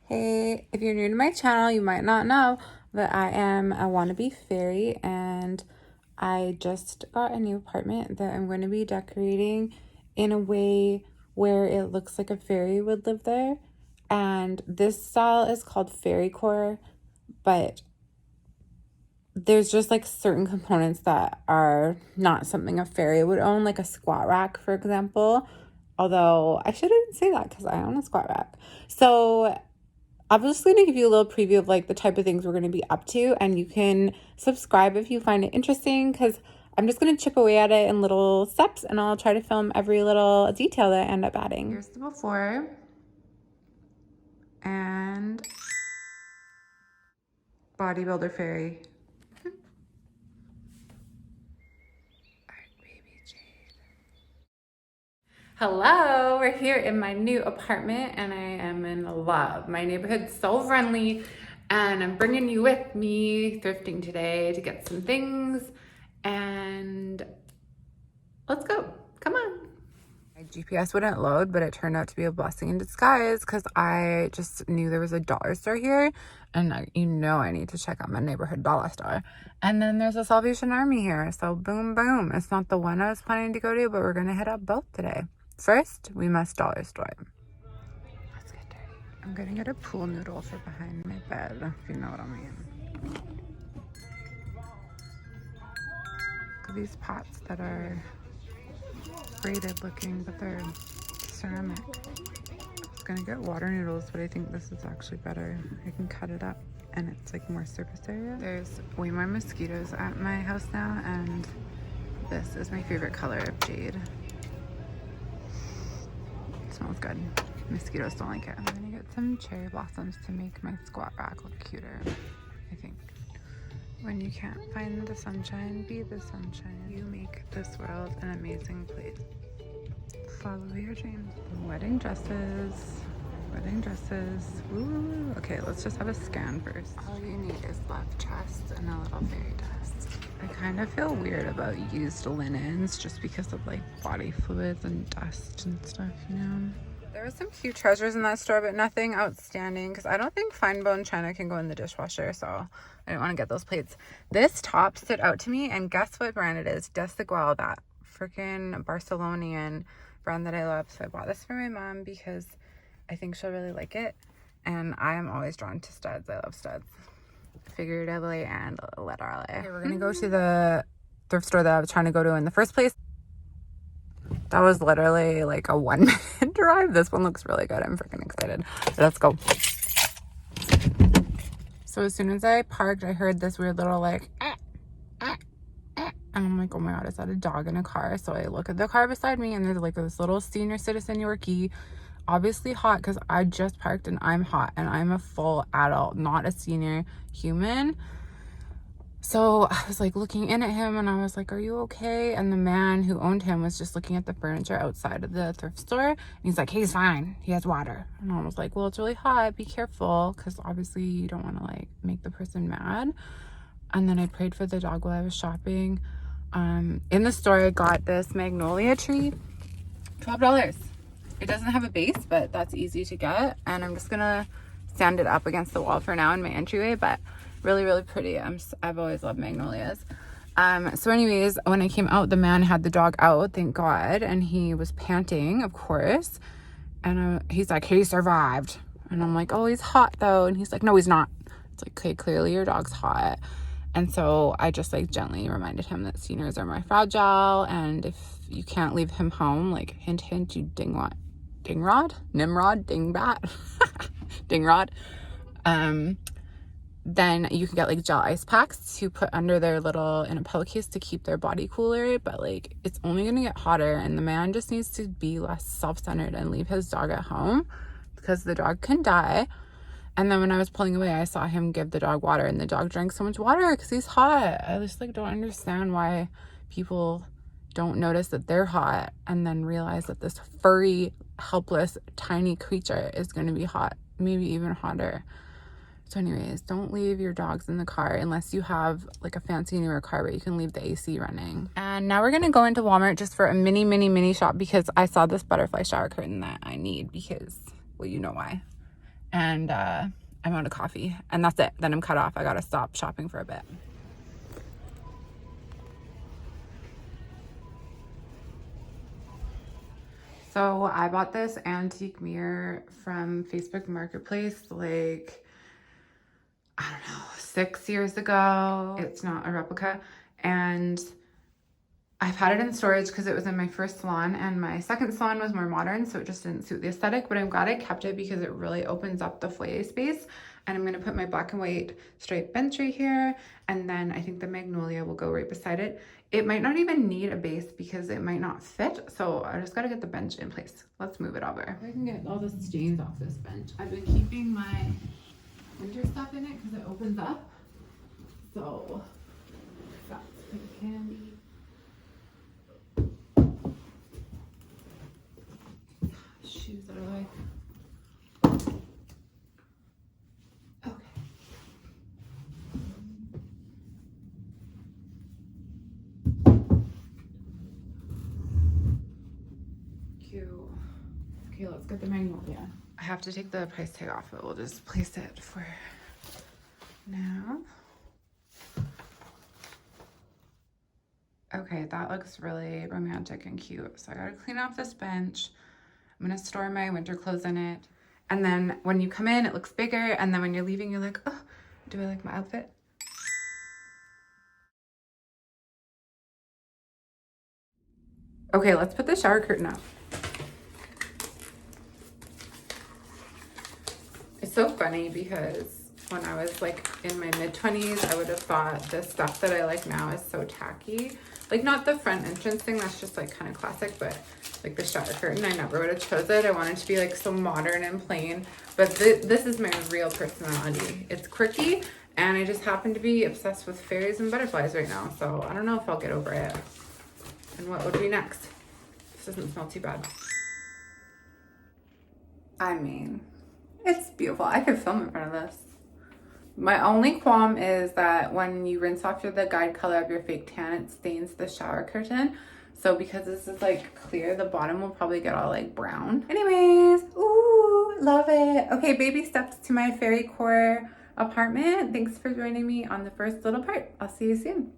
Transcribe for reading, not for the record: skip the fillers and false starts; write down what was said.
Hey, if you're new to my channel, you might not know that I am a wannabe fairy, and I just got a new apartment that I'm going to be decorating in a way where it looks like a fairy would live there. And this style is called Fairycore, but there's just like certain components that are not something a fairy would own, like a squat rack, for example. Although I shouldn't say that because I own a squat rack. So I'm just going to give you a little preview of like the type of things we're going to be up to, and you can subscribe if you find it interesting, because I'm just going to chip away at it in little steps, and I'll try to film every little detail that I end up adding. Here's the before and bodybuilder fairy. Hello, we're here in my new apartment and I am in love. My neighborhood's so friendly and I'm bringing you with me thrifting today to get some things, and let's go. Come on. My GPS wouldn't load, but it turned out to be a blessing in disguise because I just knew there was a dollar store here, and I need to check out my neighborhood dollar store. And then there's a Salvation Army here, so boom, boom. It's not the one I was planning to go to, but we're gonna hit up both today. First, we must dollar store. Let's get dirty. I'm gonna get a pool noodle for behind my bed, if you know what I mean. Look at these pots that are braided looking, but they're ceramic. I was gonna get water noodles, but I think this is actually better. I can cut it up and it's like more surface area. There's way more mosquitoes at my house now, and this is my favorite color of jade. It smells good. Mosquitoes don't like it. I'm gonna get some cherry blossoms to make my squat rack look cuter, I think. When you can't find the sunshine, be the sunshine. You make this world an amazing place. Follow your dreams. Wedding dresses. Wedding dresses. Woo. Okay, let's just have a scan first. All you need is love chest and a little fairy dust. I kind of feel weird about used linens just because of like body fluids and dust and stuff, you know? There were some cute treasures in that store, but nothing outstanding because I don't think fine bone china can go in the dishwasher, so I didn't want to get those plates. This top stood out to me, and guess what brand it is? Desigual, that freaking Barcelonian brand that I love. So I bought this for my mom because I think she'll really like it, and I am always drawn to studs. I love studs, figuratively and literally. Okay, we're gonna go to the thrift store that I was trying to go to in the first place. That was literally like a 1 minute drive. This one looks really good. I'm freaking excited. Let's go. So as soon as I parked, I heard this weird little like, and I'm like, oh my God, is that a dog in a car? So I look at the car beside me, and there's like this little senior citizen Yorkie, obviously hot because I just parked and I'm hot and I'm a full adult, not a senior human. So I was like looking in at him and I was like, are you okay? And the man who owned him was just looking at the furniture outside of the thrift store. And he's like, he's fine. He has water. And I was like, well, it's really hot. Be careful. Because obviously you don't want to like make the person mad. And then I prayed for the dog while I was shopping. In the store, I got this magnolia tree. $12. It doesn't have a base, but that's easy to get. And I'm just going to stand it up against the wall for now in my entryway. But really, really pretty. I've always loved magnolias. So anyways, when I came out, the man had the dog out, thank God, and he was panting, of course, and he's like, he survived, and I'm like, oh, he's hot though, and he's like, no, he's not. It's like, okay, clearly your dog's hot. And so I just like gently reminded him that seniors are more fragile, and if you can't leave him home, like hint hint, you dingrod, dingbat, dingrod, then you can get like gel ice packs to put under their little in a pillowcase to keep their body cooler, but like it's only gonna get hotter, and the man just needs to be less self-centered and leave his dog at home because the dog can die. And then when I was pulling away, I saw him give the dog water, and the dog drank so much water because he's hot. I just like don't understand why people don't notice that they're hot and then realize that this furry, helpless, tiny creature is going to be hot, maybe even hotter. So anyways, don't leave your dogs in the car unless you have like a fancy newer car where you can leave the AC running. And now we're going to go into Walmart just for a mini shop because I saw this butterfly shower curtain that I need because, well, you know why. and I'm out of coffee, and that's it. Then I'm cut off. I gotta stop shopping for a bit. So I bought this antique mirror from Facebook Marketplace like, I don't know, 6 years ago. It's not a replica, and I've had it in storage because it was in my first salon, and my second salon was more modern, so it just didn't suit the aesthetic, but I'm glad I kept it because it really opens up the foyer space. And I'm gonna put my black and white striped bench right here, and then I think the magnolia will go right beside it. It might not even need a base because it might not fit, so I just gotta get the bench in place. Let's move it over. I can get all the stains off this bench. I've been keeping my winter stuff in it because it opens up, so that's pretty handy. Shoes that are like, okay. Cute. Okay, let's get the magnolia. I have to take the price tag off, but we'll just place it for now. Okay, that looks really romantic and cute. So I gotta clean off this bench. I'm gonna store my winter clothes in it. And then when you come in, it looks bigger. And then when you're leaving, you're like, oh, do I like my outfit? Okay, let's put the shower curtain up. It's so funny because when I was like in my mid-20s, I would have thought the stuff that I like now is so tacky. Like, not the front entrance thing, that's just like kind of classic, but like the shower curtain, I never would have chose it. I wanted to be like so modern and plain, but this is my real personality. It's quirky, and I just happen to be obsessed with fairies and butterflies right now, so I don't know if I'll get over it. And what would be next? This doesn't smell too bad. I mean, it's beautiful. I could film in front of this. My only qualm is that when you rinse off the guide color of your fake tan, it stains the shower curtain. So because this is like clear, the bottom will probably get all like brown. Anyways, ooh, love it. Okay, baby steps to my Fairycore apartment. Thanks for joining me on the first little part. I'll see you soon.